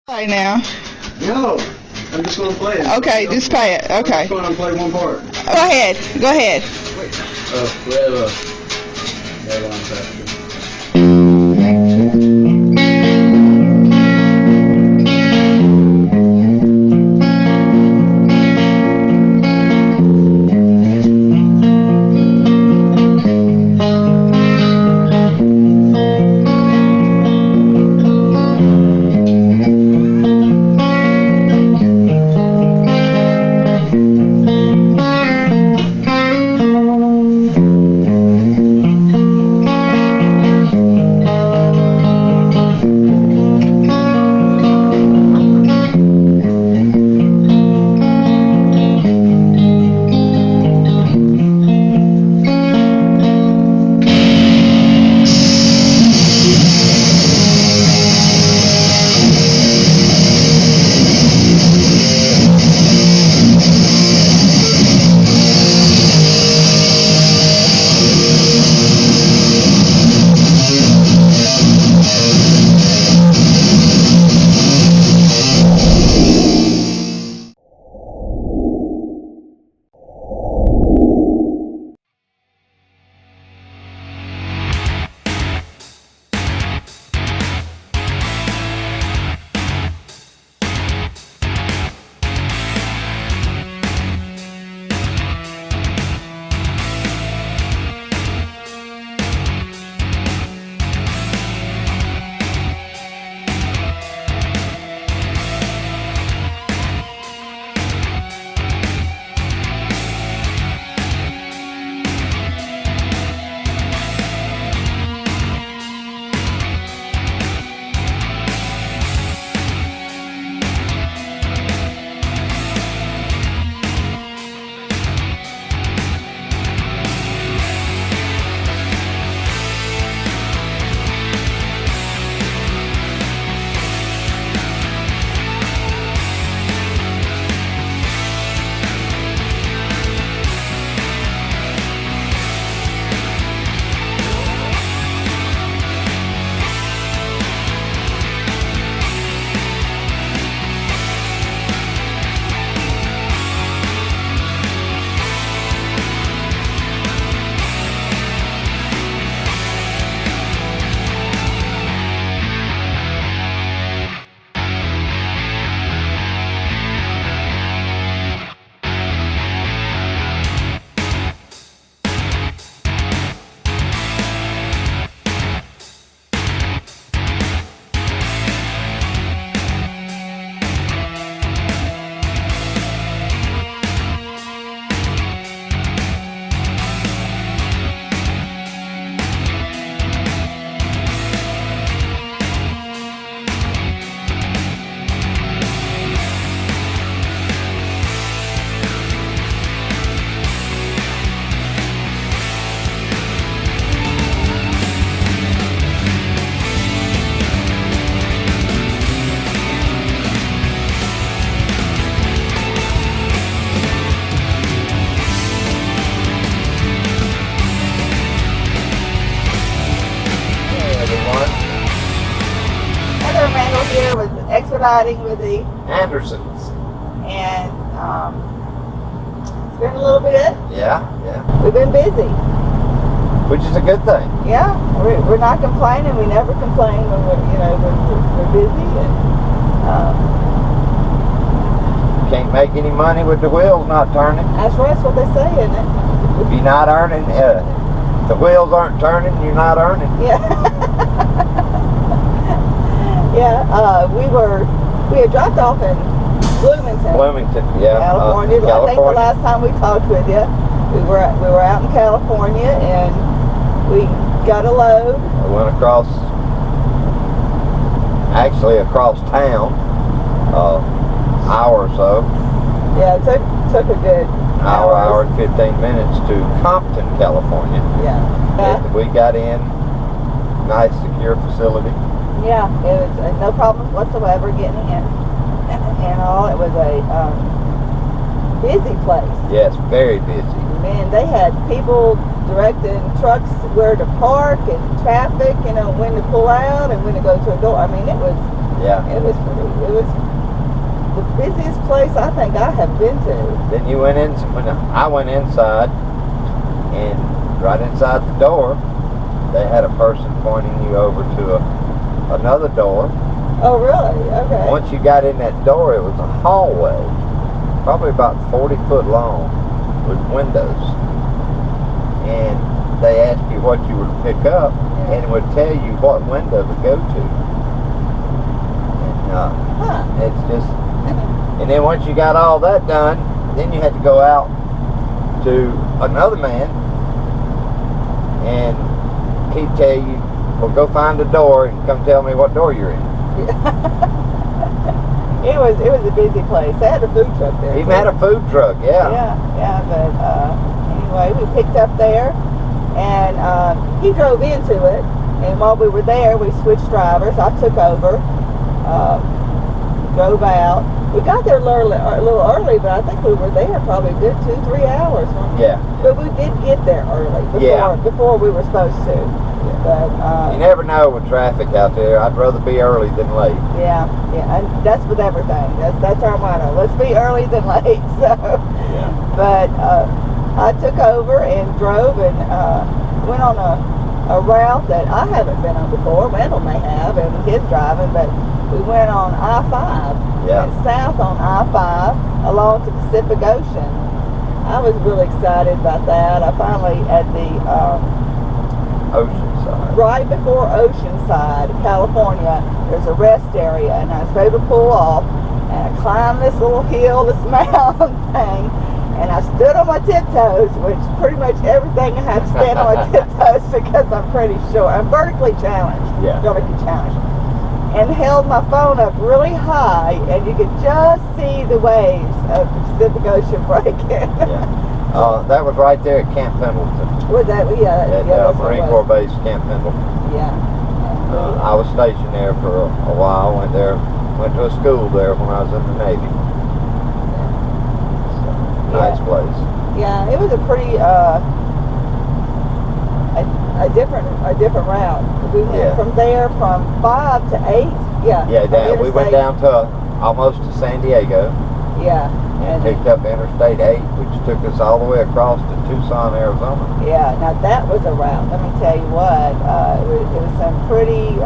Play now. No, I'm just going to play it. Okay, just play it. Okay. I'm just going to play one part. Go ahead. Go ahead. We have one second. Randall here with Expediting with the Andersons. And it's been a little bit. Yeah. We've been busy. Which is a good thing. Yeah, we're not complaining. We never complain when we're busy. And can't make any money with the wheels not turning. that's what they say, isn't it? If you're not earning, the wheels aren't turning, you're not earning. Yeah. Yeah, we had dropped off in Bloomington, yeah. California. I think the last time we talked with you, we were out in California and we got a load. We went across town, hour or so. Yeah, it took a good hour and 15 minutes to Compton, California. Yeah. We got in, nice secure facility. Yeah, it was no problems whatsoever getting in and all. It was a busy place. Yes, very busy. Man, they had people directing trucks where to park and traffic, when to pull out and when to go to a door. I mean, it was Yeah. It was the busiest place I think I have been to. Then you went in, when I went inside, and right inside the door, they had a person pointing you over to another door. Oh, really? Okay. Once you got in that door, it was a hallway, probably about 40 foot long, with windows. And they asked you what you were to pick up, and it would tell you what window to go to. And it's just, and then once you got all that done, then you had to go out to another man, and he'd tell you, well, go find a door and come tell me what door you're in. It was a busy place. They had a food truck there. Even had a food truck, yeah. Yeah, but anyway, we picked up there, and he drove into it, and while we were there, we switched drivers. I took over, drove out. We got there a little early, but I think we were there probably a good 2-3 hours. Yeah. But we did get there early before we were supposed to. But you never know with traffic out there. I'd rather be early than late. Yeah, and that's with everything. That's our motto. Let's be early than late. So, Yeah. but I took over and drove and went on a route that I haven't been on before. Randall may have, and his driving, but we went on I-5. Yeah. Went south on I-5 along to Pacific Ocean. I was really excited about that. I finally, at the Oceanside. right before Oceanside, California, there's a rest area, and I was able to pull off, and I climbed this little hill, this mountain thing, and I stood on my tiptoes, which pretty much everything I have to stand on my tiptoes because I'm pretty short. I'm vertically challenged, vertically challenged, and held my phone up really high, and you could just see the waves of the Pacific Ocean breaking. Yeah. That was right there at Camp Pendleton. Was that, At Marine Corps Base, Camp Pendleton. Yeah. I was stationed there for a while. Went to a school there when I was in the Navy. So, nice place. Yeah, it was a pretty a different route. We went from there from 5 to 8. Yeah. Yeah, we went down to almost to San Diego. Yeah. And picked up Interstate 8, which took us all the way across to Tucson, Arizona. Yeah, now that was a route. Let me tell you what, it was some pretty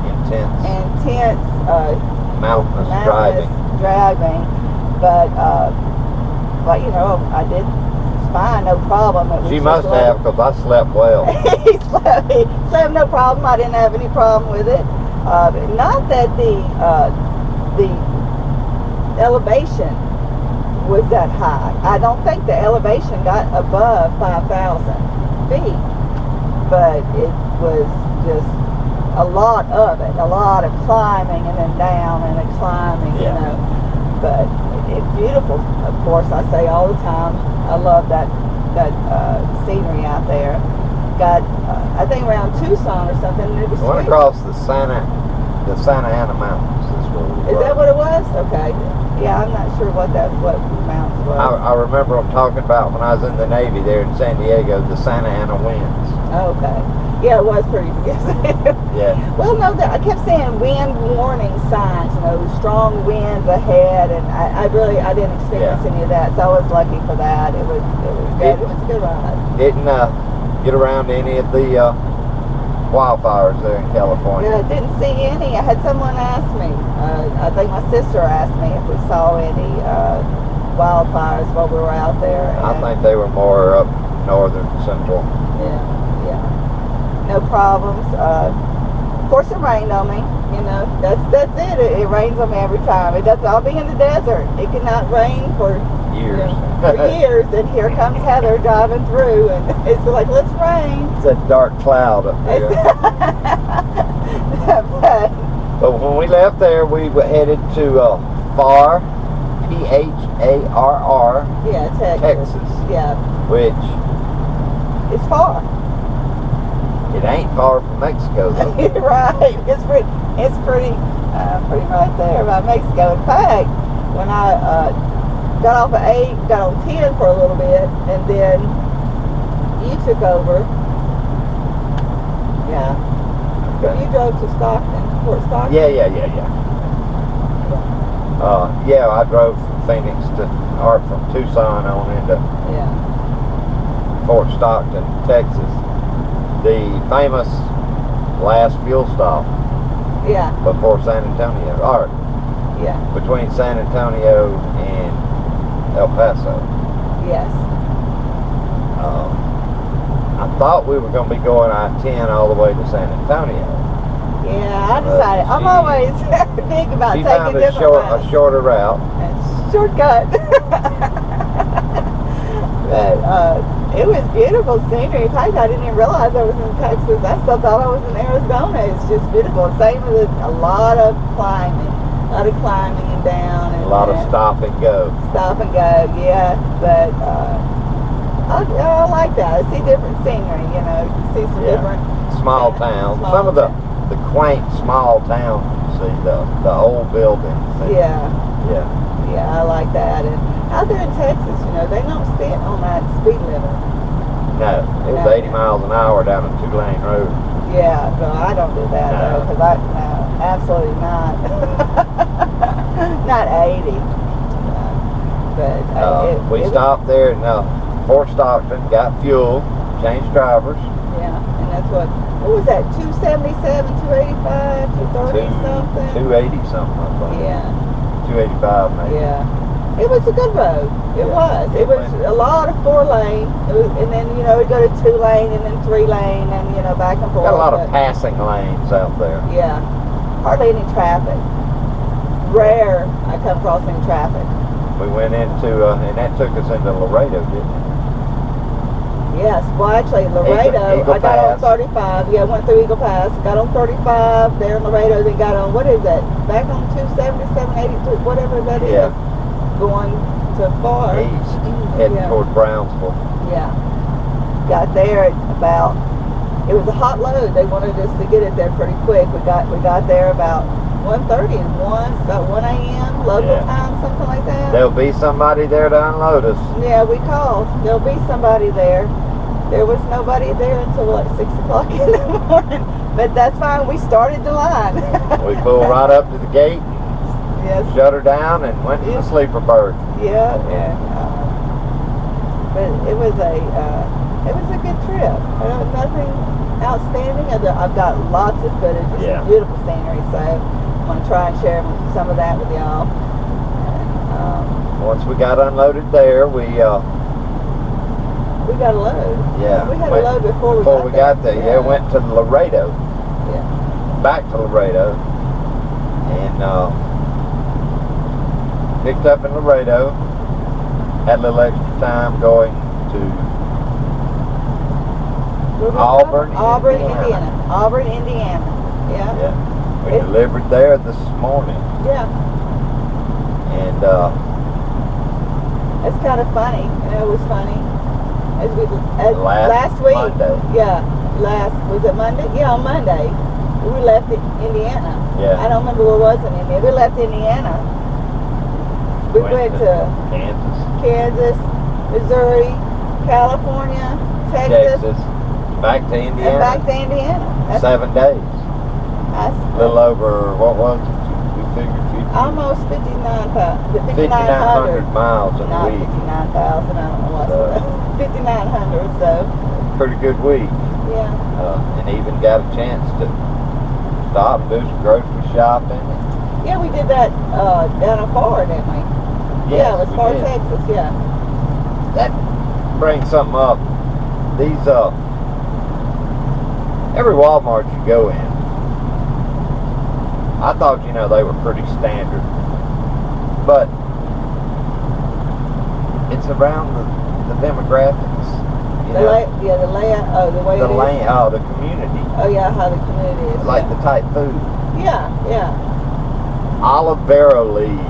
intense mountainous driving. But you know, I did fine, no problem. It was she must have, because I slept well. He slept no problem. I didn't have any problem with it. Not that the elevation was that high. I don't think the elevation got above 5,000 feet, but it was just a lot of it, a lot of climbing and then down and then climbing, you know. But it's beautiful, of course. I say all the time, I love that scenery out there. Got, I think around Tucson or something. It was went across the Santa Ana Mountains. Is that what it was? Okay. Yeah, I'm not sure what mountains was. I remember them talking about when I was in the Navy there in San Diego, the Santa Ana winds. Okay. Yeah, it was pretty good. Yeah. Well, no, I kept saying wind warning signs, you know, strong winds ahead, and I didn't experience any of that, so I was lucky for that. It was good. It was a good ride. Didn't get around to any of the wildfires there in California. Yeah, I didn't see any. I had someone ask me, I think my sister asked me if we saw any wildfires while we were out there. I think they were more up northern central. Yeah. No problems. Of course it rained on me, you know. That's it. It rains on me every time. It doesn't. I'll be in the desert. It cannot rain for years. For years, and here comes Heather driving through, and it's like, let's rain. It's a dark cloud up there. But when we left there, we headed to Pharr, P-H-A-R-R, Texas. Yeah. Which it's far. It ain't far from Mexico, though. Right. It's pretty right there by Mexico. In fact, when I got off at 8, got on 10 for a little bit, and then you took over. Yeah. Okay. You drove to Stockton, Fort Stockton? Yeah. Yeah, I drove from Phoenix or from Tucson on into Fort Stockton, Texas. The famous last fuel stop Yeah. before San Antonio, or Yeah. between San Antonio and El Paso. Yes. I thought we were going to be going I-10 all the way to San Antonio. Yeah, I decided. I'm always big about She taking found different routes. a shorter route. Shortcut. But it was beautiful scenery. In fact, I didn't even realize I was in Texas. I still thought I was in Arizona. It's just beautiful. Same with a lot of climbing. A lot of climbing and down. And A lot of stop and go. Stop and go, yeah. But I like that. I see different scenery, you know. You see some different small towns. small Some of the quaint small towns. You see the old buildings. Yeah. Yeah. Yeah, I like that. And out there in Texas, you know, they don't stand on that speed limit. No, it was 80 miles an hour down a 2-lane road. Yeah, no, I don't do that though, because no, absolutely not. Not 80. But We stopped there in Fort Stockton, got fuel, changed drivers. Yeah, and that's what was that? 277, 285, 230 something. 280 something, I think. Yeah. 285 maybe. Yeah. It was a good road. It was. It was a lot of 4-lane. And then, you know, it'd go to 2-lane and then 3-lane and, you know, back and forth. Got a lot of passing lanes out there. Yeah. Hardly any traffic. Rare I come across any traffic. We went into, and that took us into Laredo, didn't it? Yes. Well, actually, Laredo, Eagle I got Pass. on 35. Yeah, went through Eagle Pass. Got on 35 there in Laredo. Then got on, what is that? Back on 277, 82, whatever that is. Going to far east, heading toward Brownsville. Yeah. Got there at about, it was a hot load. They wanted us to get it there pretty quick. We got there about 1:30 and about 1 a.m. local time, something like that. There'll be somebody there to unload us. Yeah, we called. There'll be somebody there. There was nobody there until like 6 o'clock in the morning. But that's fine. We started the line. We pulled right up to the gate. Yes. Shut her down and went to the sleeper berth. Yeah, and but it was a good trip. Nothing outstanding. I've got lots of footage. It's some beautiful scenery, so I'm gonna try and share some of that with y'all. Once we got unloaded there, we got a load. Yeah, we had a load before we got there. Yeah, went to Laredo. Yeah. Back to Laredo, and picked up in Laredo, had a little extra time going to Auburn, Indiana. Auburn, Indiana. Yeah. Yeah. We delivered there this morning. Yeah. And it's kind of funny. It was funny. Last week. Monday. Yeah. Was it Monday? Yeah, on Monday. We left Indiana. Yeah. I don't remember where it was in Indiana. We left Indiana. We went to Kansas, Missouri, California, Texas, back to Indiana. and back to Indiana. That's 7 days. a little over, what was it? We figured 50. Almost 5,900 miles in a Not week. 59,000, I don't know what. 5,900, so. Pretty good week. Yeah. And even got a chance to stop and do some grocery shopping. Yeah, we did that down in Florida, didn't we? Yes, it was we far did. Texas, yeah. That brings something up. These, every Walmart you go in, I thought, you know, they were pretty standard. But it's around the demographics. The layout, the way the community. Oh yeah, how the community is. Like the type food. Yeah, yeah. Olive Vera leaves.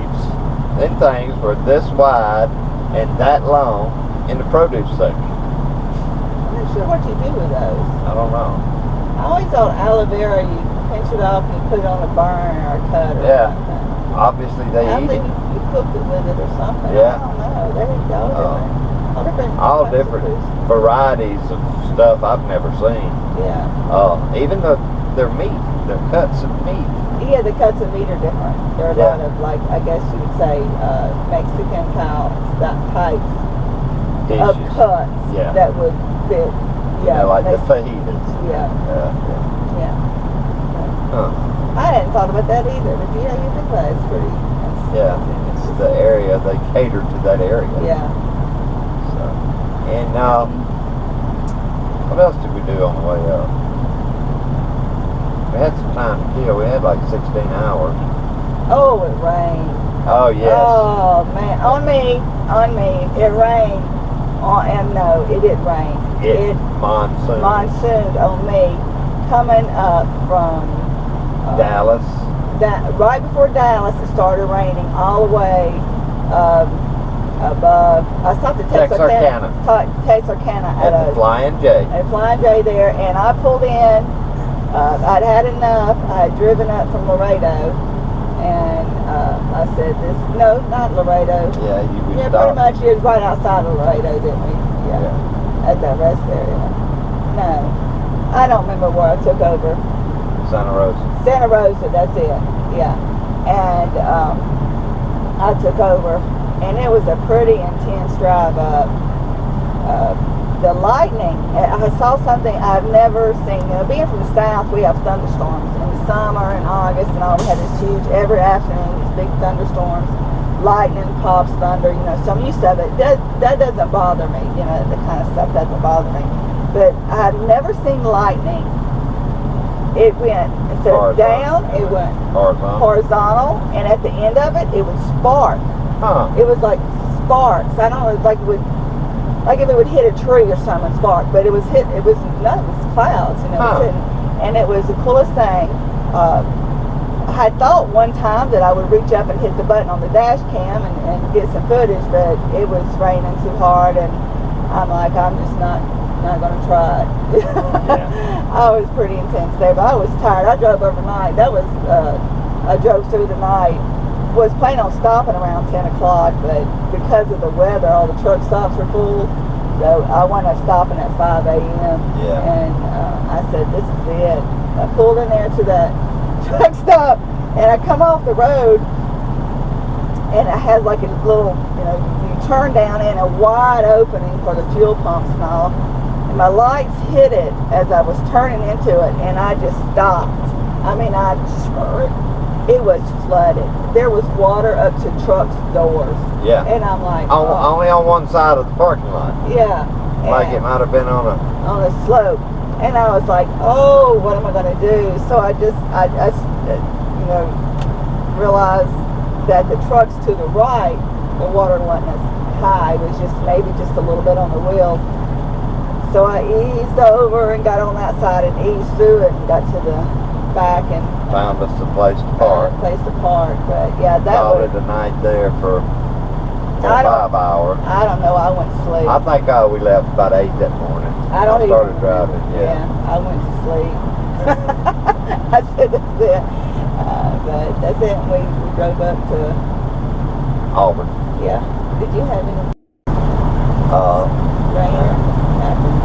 Them things were this wide and that long in the produce section. I'm not sure what you do with those. I don't know. I always thought aloe vera, you pinch it off and you put it on a burn or a cut or something. Obviously they I eat think it. you cooked it with it or something. Yeah. I don't know. There you go. All different varieties of stuff I've never seen. Yeah. Even the their meat, their cuts of meat. Yeah, the cuts of meat are different. There are a lot of, like, I guess you would say, Mexican types of Dishes. cuts Yeah. that would fit. Yeah, Like the Mexican. fajitas. Yeah. Yeah. Huh. I hadn't thought about that either, but yeah, you think that. It's pretty. Yeah, it's the area, they cater to that area. Yeah. So, and what else did we do on the way up? We had some time to kill. We had like 16 hours. Oh, it rained. Oh, yes. Oh, man. On me. It rained. And no, it didn't rain. It monsoon. Monsooned on me coming up from Dallas. Right before Dallas, it started raining all the way above. I stopped at Texarkana. Texarkana At the Flying J. At Flying J there, and I pulled in. I'd had enough. I had driven up from Laredo, and I said, no, not Laredo. Yeah, you Yeah, stopped. pretty much. It was right outside of Laredo, didn't we? Yeah. At that rest area. No, I don't remember where I took over. Santa Rosa. Santa Rosa, that's it. Yeah. And I took over, and it was a pretty intense drive up. The lightning, I saw something I've never seen. You know, being from the south, we have thunderstorms in the summer and August and all. We had this huge, every afternoon, these big thunderstorms. Lightning pops, thunder, you know, so I'm used to it. That doesn't bother me, you know, the kind of stuff doesn't bother me. But I've never seen lightning. It went, instead of down, it went horizontal, and at the end of it, it would spark. Huh. It was like sparks. I don't know, it was like it would, like if it would hit a tree or something, spark. But it was clouds, you know. It was hitting, and it was the coolest thing. I had thought one time that I would reach up and hit the button on the dash cam and get some footage, but it was raining too hard, and I'm like, I'm just not going to try it. Yeah. I was pretty intense there, but I was tired. I drove overnight. That was, I drove through the night. Was planning on stopping around 10 o'clock, but because of the weather, all the truck stops were full, so I wound up stopping at 5 a.m. Yeah. And I said, this is it. I pulled in there to that truck stop, and I come off the road, and it has like a little, you know, you turn down in a wide opening for the fuel pumps and all, and my lights hit it as I was turning into it, and I just stopped. I mean, it was flooded. There was water up to trucks' doors. Yeah. And I'm like, only on one side of the parking lot. Yeah. Like it might have been on a slope. And I was like, oh, what am I going to do? So I you know, realized that the trucks to the right, the water wasn't as high. It was just maybe just a little bit on the wheel. So I eased over and got on that side and eased through it and got to the back and found us a place to park. But yeah, that was a night there for 5 hours. I don't know. I went to sleep. I think we left about 8 that morning. I started driving. Yeah. I went to sleep. I said that's it. But that's it. We drove up to Auburn. Yeah. Did you have any rain or nothing?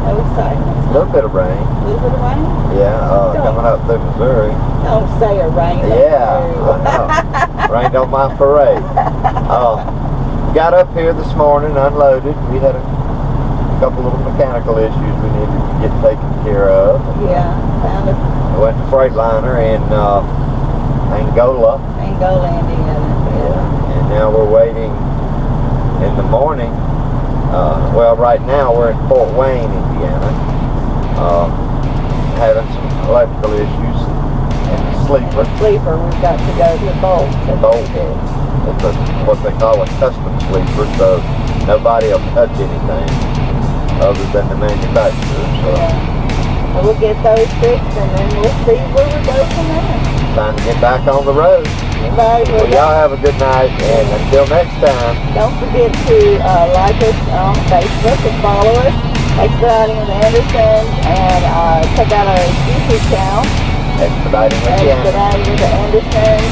No excitement. A little bit of rain. A little bit of rain? Yeah, coming up through Missouri. Don't say a rain. Yeah, I know. Rained on my parade. Got up here this morning, unloaded. We had a couple little mechanical issues we needed to get taken care of. Yeah, found it. I went to Freightliner in Angola. Indiana. Yeah. And now we're waiting in the morning. Well, right now we're in Fort Wayne, Indiana. Having some electrical issues and the sleeper. We've got to go to the bolt. It's what they call a custom sleeper, so nobody will touch anything other than the manufacturer. So yeah. We'll get those fixed, and then we'll see where we go from there. Time to get back on the road. Well, y'all have a good night, and until next time. Don't forget to like us on Facebook and follow us, Expediting with Andersons, and check out our YouTube channel, Expediting with the Andersons,